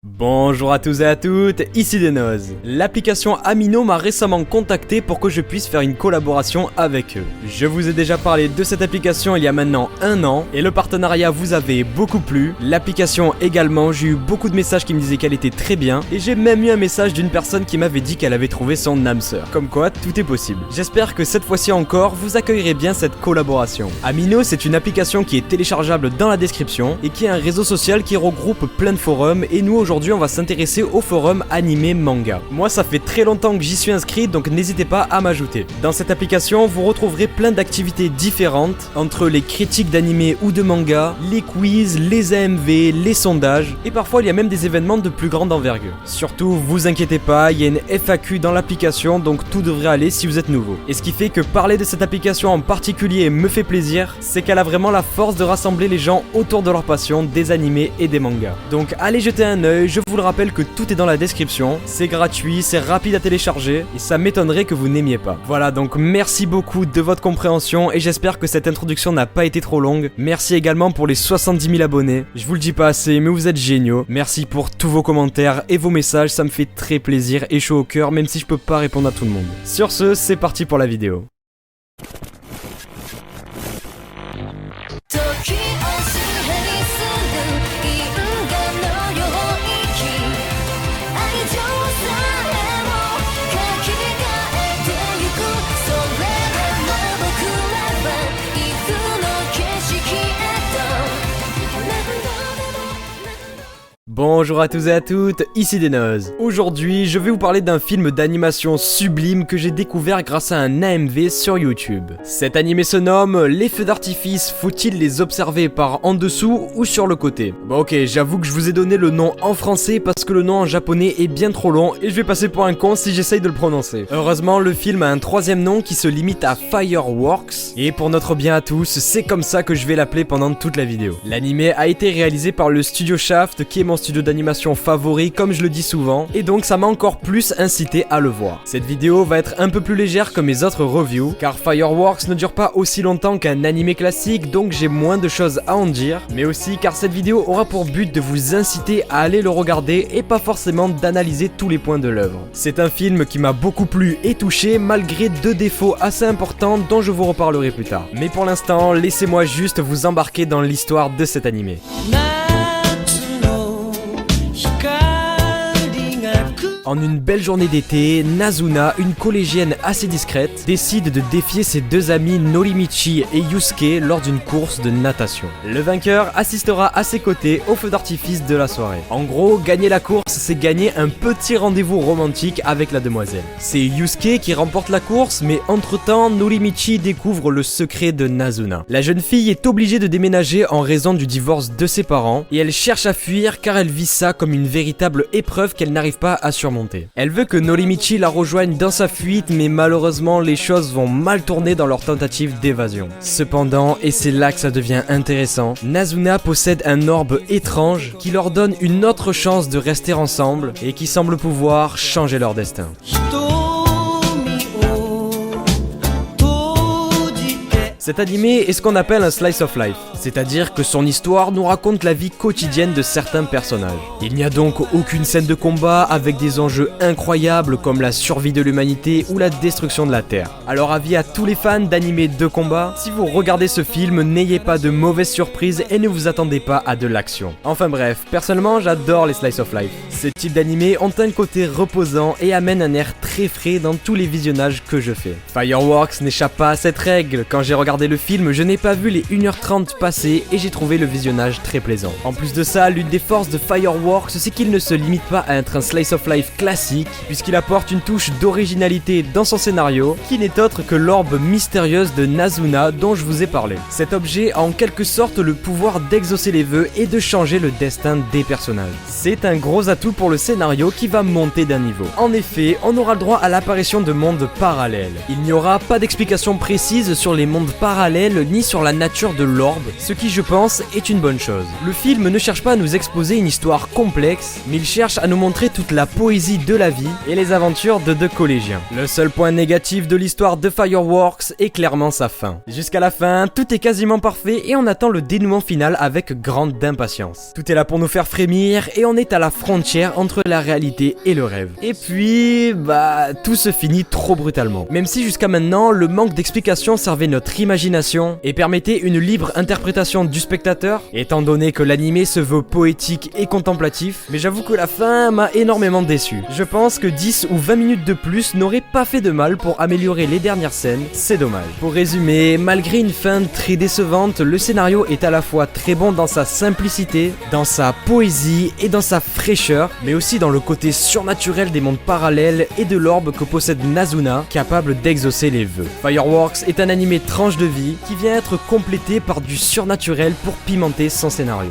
Bonjour à tous et à toutes, ici Denoz. L'application Amino m'a récemment contacté pour que je puisse faire une collaboration avec eux. Je vous ai déjà parlé de cette application il y a maintenant un an et le partenariat vous avait beaucoup plu. L'application également, j'ai eu beaucoup de messages qui me disaient qu'elle était très bien et j'ai même eu un message d'une personne qui m'avait dit qu'elle avait trouvé son âme sœur. Comme quoi, tout est possible. J'espère que cette fois-ci encore, vous accueillerez bien cette collaboration. Amino, c'est une application qui est téléchargeable dans la description et qui est un réseau social qui regroupe plein de forums et nous aujourd'hui on va s'intéresser au forum animé manga. Moi ça fait très longtemps que j'y suis inscrit donc n'hésitez pas à m'ajouter. Dans cette application vous retrouverez plein d'activités différentes entre les critiques d'animé ou de manga, les quiz, les AMV, les sondages et parfois il y a même des événements de plus grande envergure. Surtout vous inquiétez pas, il y a une FAQ dans l'application donc tout devrait aller si vous êtes nouveau. Et ce qui fait que parler de cette application en particulier me fait plaisir, c'est qu'elle a vraiment la force de rassembler les gens autour de leur passion des animés et des mangas. Donc allez jeter un œil, je vous le rappelle que tout est dans la description, c'est gratuit, c'est rapide à télécharger et ça m'étonnerait que vous n'aimiez pas. Voilà donc merci beaucoup de votre compréhension et j'espère que cette introduction n'a pas été trop longue. Merci également pour les 70 000 abonnés, je vous le dis pas assez mais vous êtes géniaux. Merci pour tous vos commentaires et vos messages, ça me fait très plaisir et chaud au cœur même si je peux pas répondre à tout le monde. Sur ce, c'est parti pour la vidéo. Bonjour à tous et à toutes, ici Denoz. Aujourd'hui, je vais vous parler d'un film d'animation sublime que j'ai découvert grâce à un AMV sur YouTube. Cet animé se nomme Les feux d'artifice, faut-il les observer par en dessous ou sur le côté? Bon ok, j'avoue que je vous ai donné le nom en français parce que le nom en japonais est bien trop long et je vais passer pour un con si j'essaye de le prononcer. Heureusement, le film a un troisième nom qui se limite à Fireworks et pour notre bien à tous, c'est comme ça que je vais l'appeler pendant toute la vidéo. L'animé a été réalisé par le studio Shaft qui est mon studio d'animation favori comme je le dis souvent et donc ça m'a encore plus incité à le voir. Cette vidéo va être un peu plus légère que mes autres reviews car Fireworks ne dure pas aussi longtemps qu'un animé classique donc j'ai moins de choses à en dire mais aussi car cette vidéo aura pour but de vous inciter à aller le regarder et pas forcément d'analyser tous les points de l'œuvre. C'est un film qui m'a beaucoup plu et touché malgré deux défauts assez importants dont je vous reparlerai plus tard. Mais pour l'instant laissez-moi juste vous embarquer dans l'histoire de cet animé. En une belle journée d'été, Nazuna, une collégienne assez discrète, décide de défier ses deux amis Norimichi et Yusuke lors d'une course de natation. Le vainqueur assistera à ses côtés au feu d'artifice de la soirée. En gros, gagner la course, c'est gagner un petit rendez-vous romantique avec la demoiselle. C'est Yusuke qui remporte la course, mais entre-temps, Norimichi découvre le secret de Nazuna. La jeune fille est obligée de déménager en raison du divorce de ses parents, et elle cherche à fuir car elle vit ça comme une véritable épreuve qu'elle n'arrive pas à surmonter. Elle veut que Norimichi la rejoigne dans sa fuite mais malheureusement les choses vont mal tourner dans leur tentative d'évasion. Cependant, et c'est là que ça devient intéressant, Nazuna possède un orbe étrange qui leur donne une autre chance de rester ensemble et qui semble pouvoir changer leur destin. Cet animé est ce qu'on appelle un slice of life, c'est-à-dire que son histoire nous raconte la vie quotidienne de certains personnages. Il n'y a donc aucune scène de combat avec des enjeux incroyables comme la survie de l'humanité ou la destruction de la Terre. Alors avis à tous les fans d'animés de combat, si vous regardez ce film, n'ayez pas de mauvaises surprises et ne vous attendez pas à de l'action. Enfin bref, personnellement j'adore les slice of life. Ces types d'animés ont un côté reposant et amènent un air très frais dans tous les visionnages que je fais. Fireworks n'échappe pas à cette règle, quand j'ai regardé le film, je n'ai pas vu les 1h30 passer et j'ai trouvé le visionnage très plaisant. En plus de ça, l'une des forces de Fireworks, c'est qu'il ne se limite pas à être un slice of life classique, puisqu'il apporte une touche d'originalité dans son scénario, qui n'est autre que l'orbe mystérieuse de Nazuna dont je vous ai parlé. Cet objet a en quelque sorte le pouvoir d'exaucer les vœux et de changer le destin des personnages. C'est un gros atout pour le scénario qui va monter d'un niveau. En effet, on aura le droit à l'apparition de mondes parallèles. Il n'y aura pas d'explication précise sur les mondes parallèles ni sur la nature de l'orbe, ce qui je pense est une bonne chose. Le film ne cherche pas à nous exposer une histoire complexe, mais il cherche à nous montrer toute la poésie de la vie et les aventures de deux collégiens. Le seul point négatif de l'histoire de Fireworks est clairement sa fin. Jusqu'à la fin, tout est quasiment parfait et on attend le dénouement final avec grande impatience. Tout est là pour nous faire frémir et on est à la frontière entre la réalité et le rêve. Et puis, tout se finit trop brutalement. Même si jusqu'à maintenant, le manque d'explications servait notre imagination et permettait une libre interprétation du spectateur, étant donné que l'animé se veut poétique et contemplatif, mais j'avoue que la fin m'a énormément déçu. Je pense que 10 ou 20 minutes de plus n'auraient pas fait de mal pour améliorer les dernières scènes, c'est dommage. Pour résumer, malgré une fin très décevante, le scénario est à la fois très bon dans sa simplicité, dans sa poésie et dans sa fraîcheur, mais aussi dans le côté surnaturel des mondes parallèles et de l'orbe que possède Nazuna, capable d'exaucer les vœux. Fireworks est un animé tranche de vie qui vient être complété par du surnaturel pour pimenter son scénario.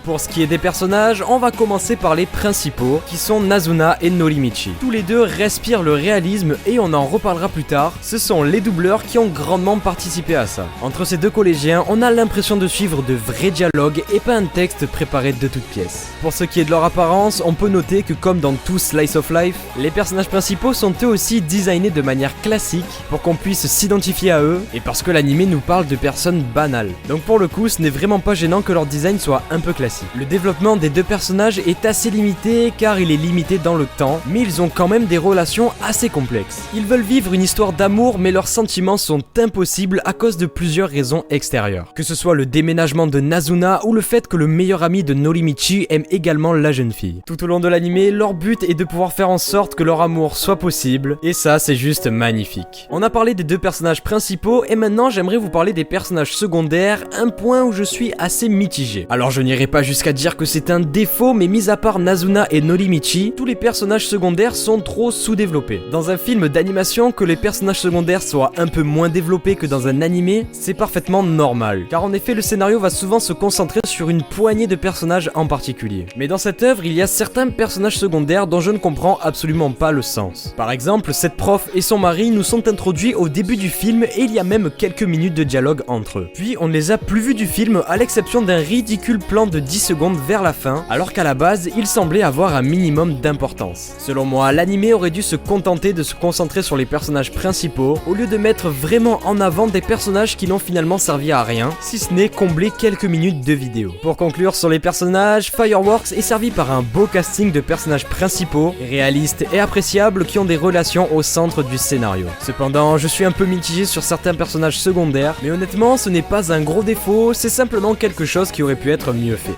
Pour ce qui est des personnages, on va commencer par les principaux, qui sont Nazuna et Norimichi. Tous les deux respirent le réalisme et on en reparlera plus tard, ce sont les doubleurs qui ont grandement participé à ça. Entre ces deux collégiens, on a l'impression de suivre de vrais dialogues et pas un texte préparé de toutes pièces. Pour ce qui est de leur apparence, on peut noter que comme dans tout Slice of Life, les personnages principaux sont eux aussi designés de manière classique pour qu'on puisse s'identifier à eux et parce que l'anime nous parle de personnes banales. Donc pour le coup, ce n'est vraiment pas gênant que leur design soit un peu classique. Le développement des deux personnages est assez limité car il est limité dans le temps, mais ils ont quand même des relations assez complexes. Ils veulent vivre une histoire d'amour mais leurs sentiments sont impossibles à cause de plusieurs raisons extérieures. Que ce soit le déménagement de Nazuna ou le fait que le meilleur ami de Norimichi aime également la jeune fille. Tout au long de l'anime, leur but est de pouvoir faire en sorte que leur amour soit possible, et ça c'est juste magnifique. On a parlé des deux personnages principaux et maintenant j'aimerais vous parler des personnages secondaires, un point où je suis assez mitigé. Alors je n'irai pas jusqu'à dire que c'est un défaut, mais mis à part Nazuna et Norimichi, tous les personnages secondaires sont trop sous-développés. Dans un film d'animation, que les personnages secondaires soient un peu moins développés que dans un animé, c'est parfaitement normal. Car en effet, le scénario va souvent se concentrer sur une poignée de personnages en particulier. Mais dans cette œuvre, il y a certains personnages secondaires dont je ne comprends absolument pas le sens. Par exemple, cette prof et son mari nous sont introduits au début du film et il y a même quelques minutes de dialogue entre eux. Puis on ne les a plus vus du film à l'exception d'un ridicule plan de 10 secondes vers la fin, alors qu'à la base, il semblait avoir un minimum d'importance. Selon moi, l'anime aurait dû se contenter de se concentrer sur les personnages principaux, au lieu de mettre vraiment en avant des personnages qui n'ont finalement servi à rien, si ce n'est combler quelques minutes de vidéo. Pour conclure sur les personnages, Fireworks est servi par un beau casting de personnages principaux, réalistes et appréciables qui ont des relations au centre du scénario. Cependant, je suis un peu mitigé sur certains personnages secondaires, mais honnêtement, ce n'est pas un gros défaut, c'est simplement quelque chose qui aurait pu être mieux fait.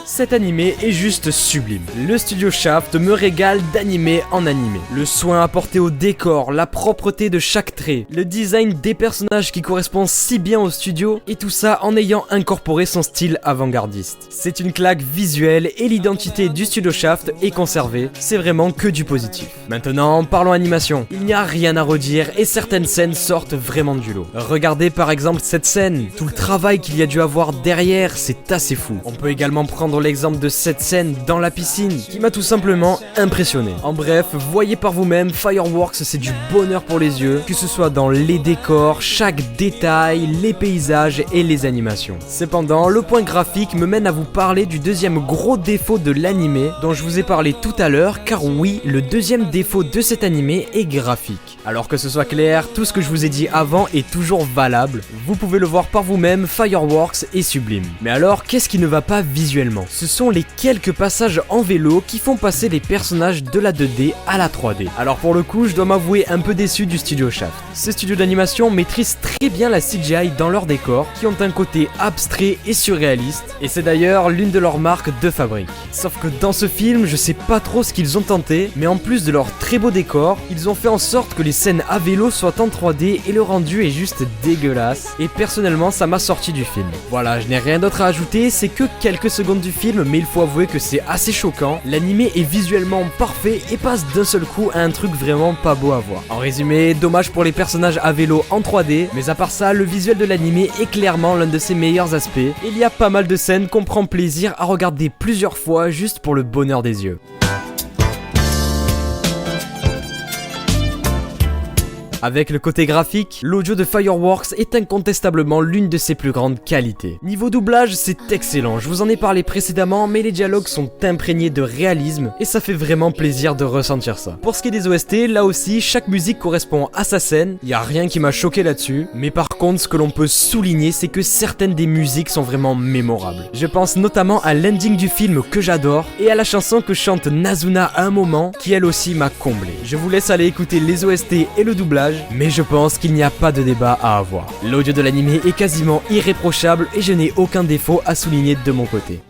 Cet animé est juste sublime. Le studio Shaft me régale d'animé en animé. Le soin apporté au décor, la propreté de chaque trait, le design des personnages qui correspond si bien au studio, et tout ça en ayant incorporé son style avant-gardiste. C'est une claque visuelle et l'identité du studio Shaft est conservée, c'est vraiment que du positif. Maintenant, parlons animation. Il n'y a rien à redire et certaines scènes sortent vraiment du lot. Regardez par exemple cette scène, tout le travail qu'il y a dû avoir derrière, c'est assez fou. On peut également prendre l'exemple de cette scène dans la piscine qui m'a tout simplement impressionné. En bref, voyez par vous-même, Fireworks c'est du bonheur pour les yeux, que ce soit dans les décors, chaque détail, les paysages et les animations. Cependant, le point graphique me mène à vous parler du deuxième gros défaut de l'animé dont je vous ai parlé tout à l'heure, car oui, le deuxième défaut de cet animé est graphique. Alors que ce soit clair, tout ce que je vous ai dit avant est toujours valable. Vous pouvez le voir par vous-même, Fireworks est sublime. Mais alors, qu'est-ce qui ne va pas visuellement ? Ce sont les quelques passages en vélo qui font passer les personnages de la 2D à la 3D. Alors pour le coup, je dois m'avouer un peu déçu du studio Shaft. Ce studio d'animation maîtrise très bien la CGI dans leurs décors, qui ont un côté abstrait et surréaliste, et c'est d'ailleurs l'une de leurs marques de fabrique. Sauf que dans ce film, je sais pas trop ce qu'ils ont tenté, mais en plus de leurs très beaux décors, ils ont fait en sorte que les scènes à vélo soient en 3D et le rendu est juste dégueulasse, et personnellement ça m'a sorti du film. Voilà, je n'ai rien d'autre à ajouter, c'est que quelques secondes du film, mais il faut avouer que c'est assez choquant. L'animé est visuellement parfait et passe d'un seul coup à un truc vraiment pas beau à voir. En résumé, dommage pour les personnages à vélo en 3D, mais à part ça, le visuel de l'animé est clairement l'un de ses meilleurs aspects. Il y a pas mal de scènes qu'on prend plaisir à regarder plusieurs fois juste pour le bonheur des yeux. Avec le côté graphique, l'audio de Fireworks est incontestablement l'une de ses plus grandes qualités. Niveau doublage, c'est excellent, je vous en ai parlé précédemment, mais les dialogues sont imprégnés de réalisme et ça fait vraiment plaisir de ressentir ça. Pour ce qui est des OST, là aussi, chaque musique correspond à sa scène, y a rien qui m'a choqué là-dessus, mais par contre, ce que l'on peut souligner, c'est que certaines des musiques sont vraiment mémorables. Je pense notamment à l'ending du film que j'adore et à la chanson que chante Nazuna à un moment qui elle aussi m'a comblé. Je vous laisse aller écouter les OST et le doublage, mais je pense qu'il n'y a pas de débat à avoir. L'audio de l'animé est quasiment irréprochable et je n'ai aucun défaut à souligner de mon côté.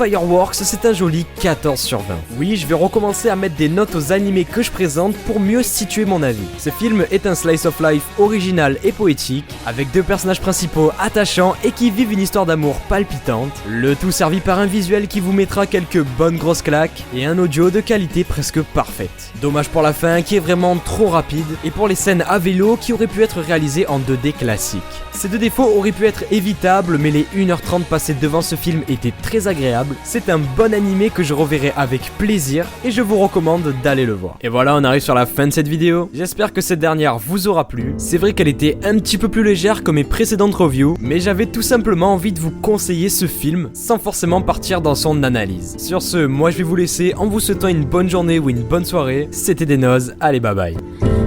Fireworks, c'est un joli 14 sur 20. Oui, je vais recommencer à mettre des notes aux animés que je présente pour mieux situer mon avis. Ce film est un slice of life original et poétique, avec deux personnages principaux attachants et qui vivent une histoire d'amour palpitante, le tout servi par un visuel qui vous mettra quelques bonnes grosses claques et un audio de qualité presque parfaite. Dommage pour la fin qui est vraiment trop rapide et pour les scènes à vélo qui auraient pu être réalisées en 2D classique. Ces deux défauts auraient pu être évitables, mais les 1h30 passées devant ce film étaient très agréables. C'est un bon animé que je reverrai avec plaisir et je vous recommande d'aller le voir. Et voilà, on arrive sur la fin de cette vidéo. J'espère que cette dernière vous aura plu. C'est vrai qu'elle était un petit peu plus légère que mes précédentes reviews, mais j'avais tout simplement envie de vous conseiller ce film sans forcément partir dans son analyse. Sur ce, moi je vais vous laisser en vous souhaitant une bonne journée ou une bonne soirée. C'était Denoz, allez bye bye.